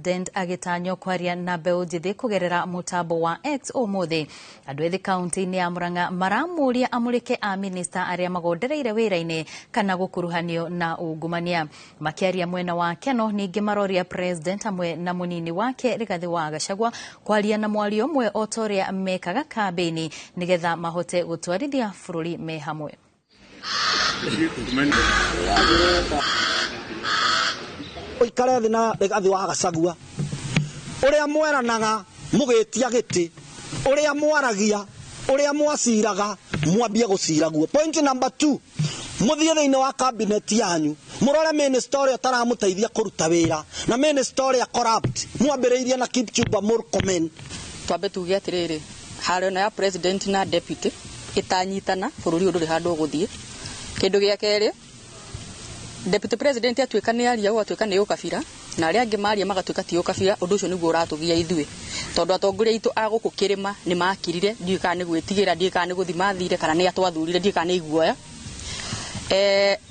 President agitanyo kwaria na mbeũ njithi kugerera mutambo wa X umuthi. Andu ethi kaunti-ini ya Murang'a maramuria amurike a minista aria magondereire wira-ini kana gukuruhanio na ungumania. Makiaria mwena wa Keno ningi maroria President amwe na munini wake Rigathi wa Gachagua kwaria na mwario mwe otoria mekaga kambeni nigetha mahote gutwarithia bururi me hamwe. Ikare thi na Rigathi wa Gachagua uria mweranaga mugitia giti uria mwaragia uria mwaciraga mwambie guciraguo. Point number 2, muthie thiini wa cabinet yanyu murore minister uria taramuteithia kuruta wira na minister uria corrupt mwambiriirie na Kipchumba Murkomen. Twambe tuge atiriri hario na ya president na deputy itanyitana bururi nduri handu guthie. Kindu gia keri deputy president atuika ni aria o atuika ni ukabira na aria angi maria magatuika ti ukabira undu ucio niguo uratugia ithui tondu atongoria itu aguku kirima ni makirire ndiika ni gwitigira ndiika ni guthima thire kana ni atwathurire ndiika ni iguoya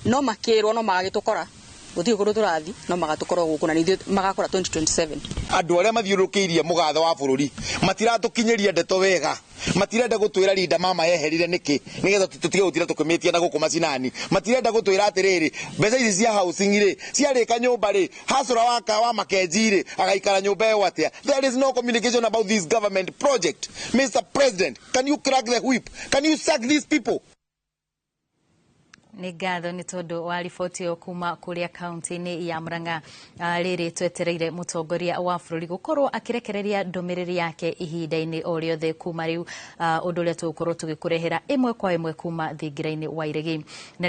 no makirwo no magagitukora guthii kuru turathi no magatukorwo guku na nithio magakora 2027 andu aria mathiurukiirie mugatho wa bururi matiratukinyeria ndeto wega matirenda gutwira rinda mama yeherire niki nigetha tutige gutira tukumitia na guku macinani matirenda gutwira atiriri mbeca ici cia housing ri ciarika nyumba ri hasura waka wa makenji ri agaikara nyumba yo atia. There is no communication about this government project. Mr. President, can you crack the whip? Can you sack these people? Ni ngatho ni tondu wa riboti yo kuma kuria kaunti-ini ya Murang'a. Riri twetereire mutongoria wa bururi gukorwo akirekereria ndumiriri yake ihinda-ini o riothe kuma riu undu uria tugukorwo tugikurehera imwe kwa imwe kuma thingira-ini wa iregi.